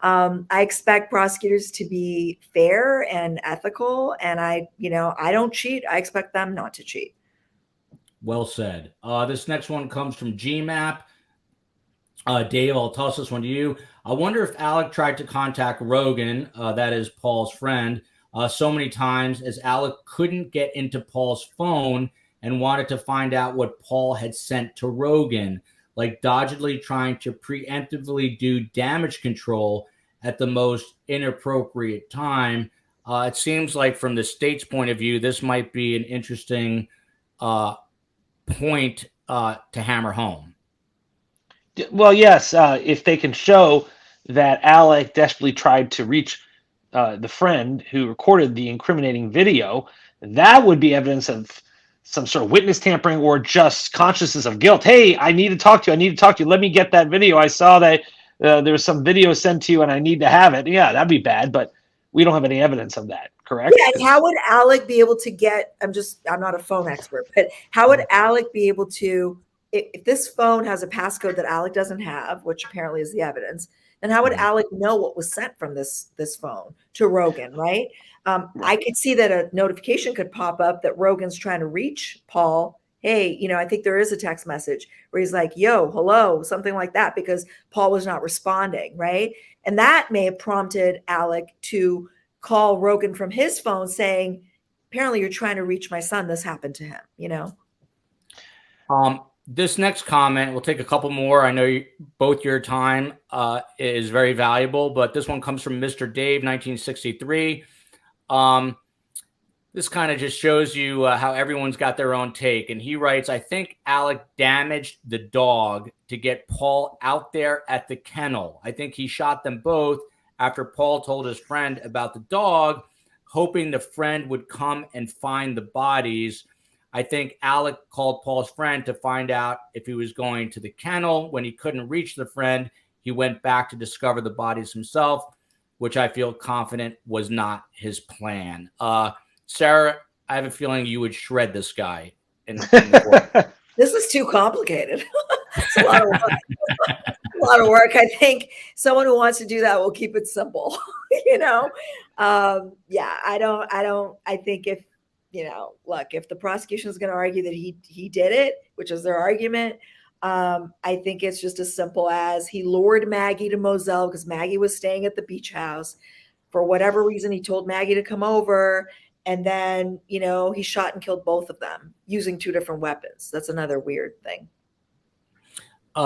I expect prosecutors to be fair and ethical, and I don't cheat. I expect them not to cheat. Well said. This next one comes from GMAP. Dave, I'll toss this one to you. I wonder if Alec tried to contact Rogan, that is Paul's friend, so many times as Alec couldn't get into Paul's phone and wanted to find out what Paul had sent to Rogan, like dodgily trying to preemptively do damage control at the most inappropriate time. It seems like from the state's point of view, this might be an interesting point to hammer home. Well, yes, if they can show that Alec desperately tried to reach the friend who recorded the incriminating video, that would be evidence of some sort of witness tampering or just consciousness of guilt. Hey, I need to talk to you. Let me get that video. I saw that there was some video sent to you and I need to have it. Yeah, that'd be bad. But we don't have any evidence of that, correct? Yeah, and how would Alec be able to get, I'm not a phone expert, but how would Alec be able to, if this phone has a passcode that Alec doesn't have, which apparently is the evidence, then how would Alec know what was sent from this phone to Rogan, right? I could see that a notification could pop up that Rogan's trying to reach Paul. Hey, I think there is a text message where he's like, yo, hello, something like that, because Paul was not responding, right? And that may have prompted Alec to call Rogan from his phone saying, apparently you're trying to reach my son. This happened to him, This next comment, we'll take a couple more. I know both your time is very valuable, but this one comes from Mr. Dave, 1963. This kind of just shows you how everyone's got their own take. And he writes, I think Alec damaged the dog to get Paul out there at the kennel. I think he shot them both after Paul told his friend about the dog, hoping the friend would come and find the bodies. I think Alec called Paul's friend to find out if he was going to the kennel. When he couldn't reach the friend, he went back to discover the bodies himself, which I feel confident was not his plan. Sarah, I have a feeling you would shred this guy in the court. This is too complicated. It's a lot of work. A lot of work. I think someone who wants to do that will keep it simple. Yeah, I think if, look, if the prosecution is going to argue that he did it, which is their argument, I think it's just as simple as he lured Maggie to Moselle because Maggie was staying at the beach house. For whatever reason, he told Maggie to come over. And then, he shot and killed both of them using two different weapons. That's another weird thing.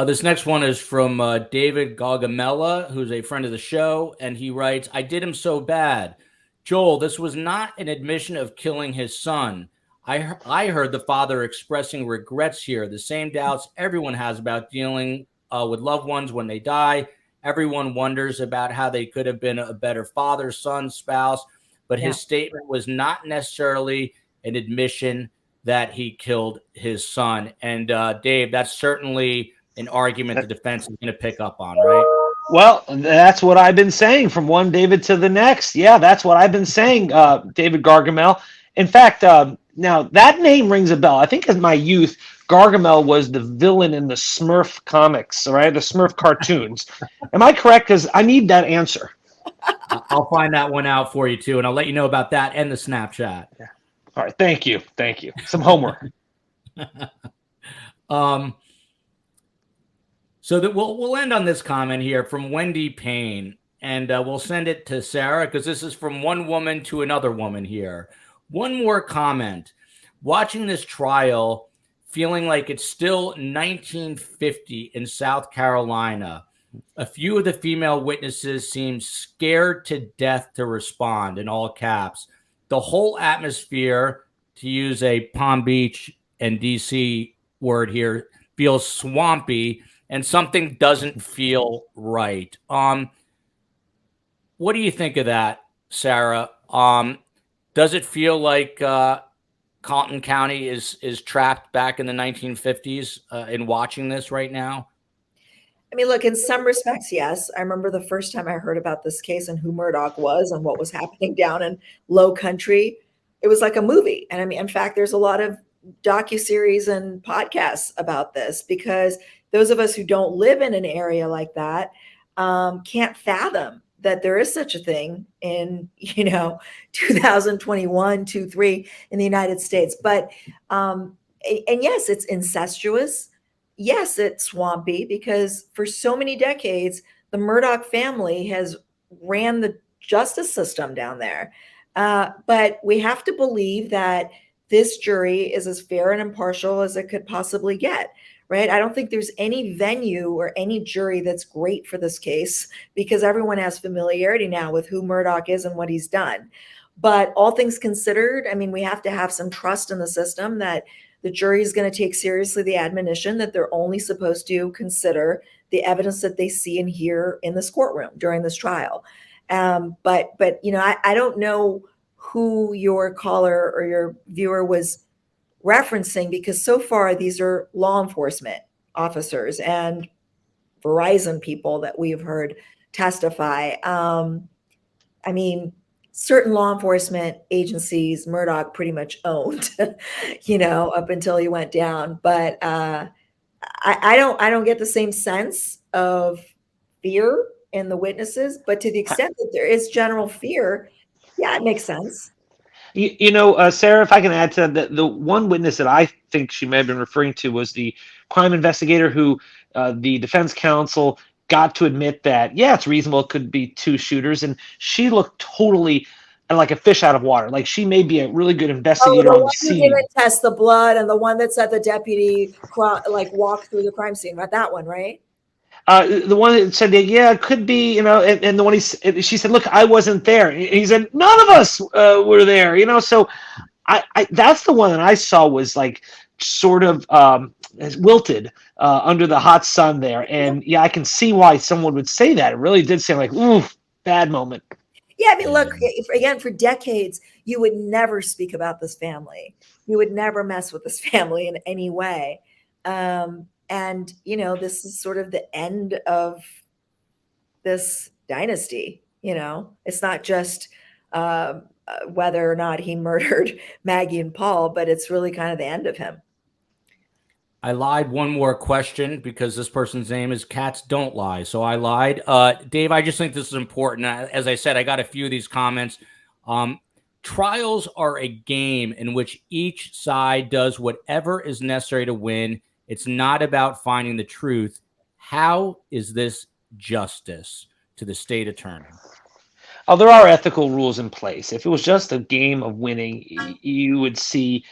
This next one is from David Gargamella, who's a friend of the show. And he writes, I did him so bad. Joel, this was not an admission of killing his son. I heard the father expressing regrets here, the same doubts everyone has about dealing with loved ones when they die. Everyone wonders about how they could have been a better father, son, spouse. But his statement was not necessarily an admission that he killed his son. And Dave, that's certainly an argument the defense is going to pick up on, right? Well, that's what I've been saying from one David to the next. Yeah, that's what I've been saying, David Gargamel. In fact, now that name rings a bell. I think in my youth, Gargamel was the villain in the Smurf comics, right? The Smurf cartoons. Am I correct? Because I need that answer. I'll find that one out for you too, and I'll let you know about that and the Snapchat. Yeah. All right, thank you. Some homework. So that we'll end on this comment here from Wendy Payne, and we'll send it to Sarah because this is from one woman to another woman here. One more comment. Watching this trial, feeling like it's still 1950 in South Carolina. A few of the female witnesses seemed scared to death to respond, in all caps. The whole atmosphere, to use a Palm Beach and DC word here, feels swampy, and something doesn't feel right. What do you think of that, Sarah? Does it feel like Colton County is trapped back in the 1950s in watching this right now? I mean, look, in some respects, yes. I remember the first time I heard about this case and who Murdoch was and what was happening down in Lowcountry. It was like a movie. And I mean, in fact, there's a lot of docuseries and podcasts about this because those of us who don't live in an area like that can't fathom that there is such a thing in, 2021, 2, 3 in the United States. But, and yes, it's incestuous. Yes, it's swampy because for so many decades, the Murdoch family has ran the justice system down there. But we have to believe that this jury is as fair and impartial as it could possibly get, right? I don't think there's any venue or any jury that's great for this case because everyone has familiarity now with who Murdoch is and what he's done. But all things considered, I mean, we have to have some trust in the system that the jury is going to take seriously the admonition that they're only supposed to consider the evidence that they see and hear in this courtroom during this trial. But I don't know who your caller or your viewer was referencing because so far these are law enforcement officers and Verizon people that we've heard testify. I mean, certain law enforcement agencies Murdoch pretty much owned, up until he went down. But I don't get the same sense of fear in the witnesses. But to the extent that there is general fear, yeah, it makes sense. Sarah, if I can add to that, the one witness that I think she may have been referring to was the crime investigator who the defense counsel got to admit that, yeah, it's reasonable it could be two shooters. And she looked totally like a fish out of water. Like she may be a really good investigator the on one the who scene. didn't test the blood and the one that said the deputy walked through the crime scene, right? That one, right? The one that said that, yeah, it could be, and the one she said, look, I wasn't there. And he said, none of us were there, So I that's the one that I saw was like sort of wilted under the hot sun there. And yeah, I can see why someone would say that. It really did seem like, ooh, bad moment. Yeah, I mean, look, again, for decades, you would never speak about this family. You would never mess with this family in any way. And, this is sort of the end of this dynasty. It's not just whether or not he murdered Maggie and Paul, but it's really kind of the end of him. I lied one more question because this person's name is Cats Don't Lie. So I lied. Dave, I just think this is important. As I said, I got a few of these comments. Trials are a game in which each side does whatever is necessary to win. It's not about finding the truth. How is this justice to the state attorney? Oh, there are ethical rules in place. If it was just a game of winning, you would see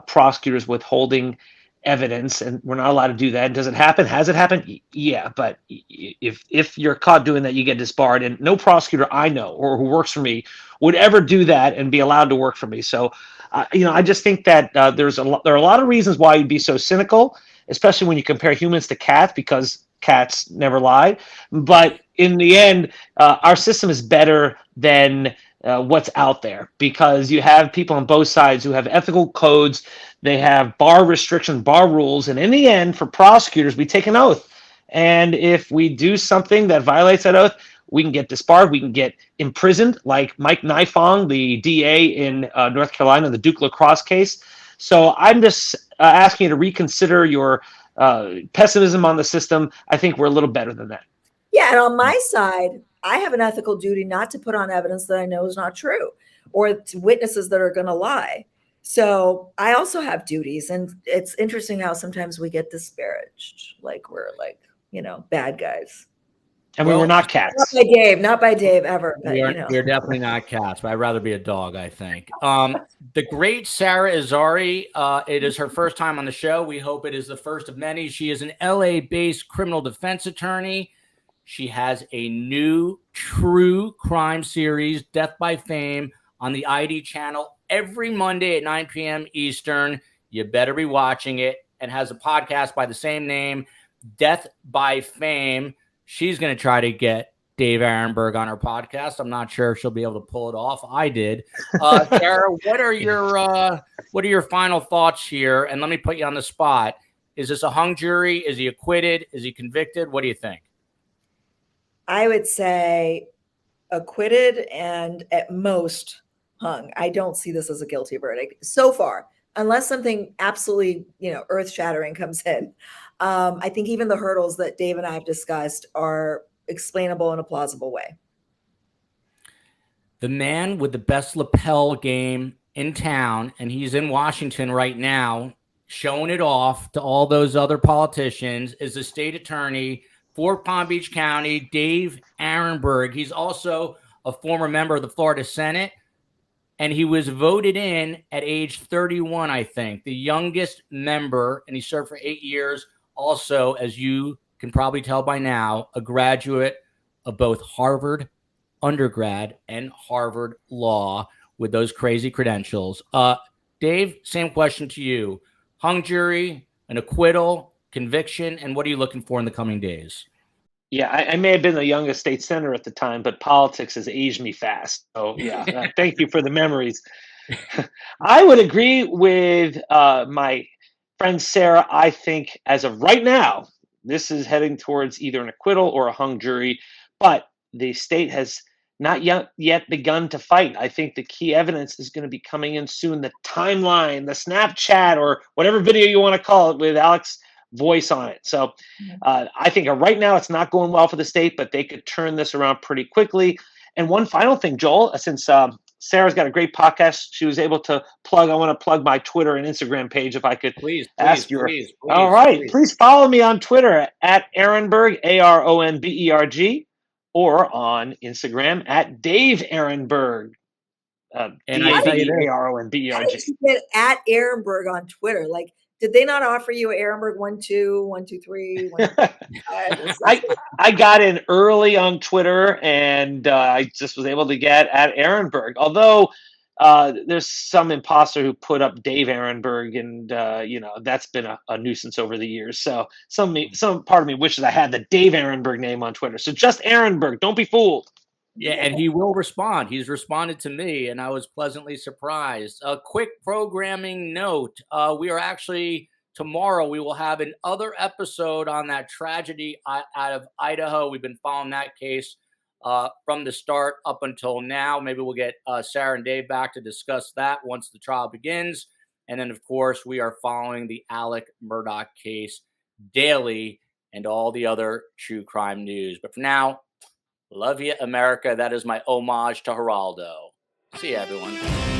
prosecutors withholding evidence, and we're not allowed to do that. Does it happen? Has it happened? Yeah, but if you're caught doing that, you get disbarred, and no prosecutor I know or who works for me would ever do that and be allowed to work for me. So, I just think that there are a lot of reasons why you'd be so cynical, especially when you compare humans to cats, because cats never lie. But in the end, our system is better than what's out there, because you have people on both sides who have ethical codes. They have bar restrictions, bar rules. And in the end, for prosecutors, we take an oath. And if we do something that violates that oath, we can get disbarred. We can get imprisoned, like Mike Nifong, the DA in North Carolina, the Duke lacrosse case. So I'm just asking you to reconsider your pessimism on the system. I think we're a little better than that. Yeah, and on my side, I have an ethical duty not to put on evidence that I know is not true, or to witnesses that are going to lie. So I also have duties, and it's interesting how sometimes we get disparaged, like we're bad guys. And we were not cats. Not by Dave ever. But, we're definitely not cats, but I'd rather be a dog, I think. The great Sarah Azari, it is her first time on the show. We hope it is the first of many. She is an LA-based criminal defense attorney. She has a new true crime series, Death by Fame, on the ID channel every Monday at 9 p.m. Eastern. You better be watching it. And has a podcast by the same name, Death by Fame. She's going to try to get Dave Aronberg on her podcast. I'm not sure if she'll be able to pull it off. I did. Sarah, what are your final thoughts here? And let me put you on the spot. Is this a hung jury? Is he acquitted? Is he convicted? What do you think? I would say acquitted and at most hung. I don't see this as a guilty verdict so far, unless something absolutely, earth-shattering comes in. I think even the hurdles that Dave and I have discussed are explainable in a plausible way. The man with the best lapel game in town, and he's in Washington right now, showing it off to all those other politicians, is the state attorney for Palm Beach County, Dave Aronberg. He's also a former member of the Florida Senate, and he was voted in at age 31, I think, the youngest member, and he served for 8 years. Also, as you can probably tell by now, a graduate of both Harvard undergrad and Harvard Law with those crazy credentials. Dave, same question to you. Hung jury, an acquittal, conviction, and what are you looking for in the coming days? Yeah, I may have been the youngest state senator at the time, but politics has aged me fast. So, yeah, thank you for the memories. I would agree with my friend Sarah. I think as of right now, this is heading towards either an acquittal or a hung jury, but the state has not yet begun to fight. I think the key evidence is going to be coming in soon. The timeline, the Snapchat, or whatever video you want to call it, with Alex voice on it. So I think right now it's not going well for the state, but they could turn this around pretty quickly. And one final thing, Joel, since Sarah's got a great podcast, she was able to plug. I want to plug my Twitter and Instagram page if I could ask your. All right. Please follow me on Twitter at Aronberg, Aronberg, or on Instagram at Dave Aronberg. And I tell you this, Aronberg. How did you get at Aronberg on Twitter? Like, did they not offer you Aronberg 1, 2, 1, 2, 3? 1, 2, 5? I got in early on Twitter, and I just was able to get at Aronberg. Although there's some imposter who put up Dave Aronberg, and that's been a nuisance over the years. So some part of me wishes I had the Dave Aronberg name on Twitter. So just Aronberg. Don't be fooled. Yeah, and he will respond. He's responded to me, and I was pleasantly surprised. A quick programming note. We are actually, tomorrow, we will have another episode on that tragedy out of Idaho. We've been following that case from the start up until now. Maybe we'll get Sarah and Dave back to discuss that once the trial begins. And then, of course, we are following the Alex Murdaugh case daily and all the other true crime news. But for now, love you, America. That is my homage to Geraldo. See you, everyone.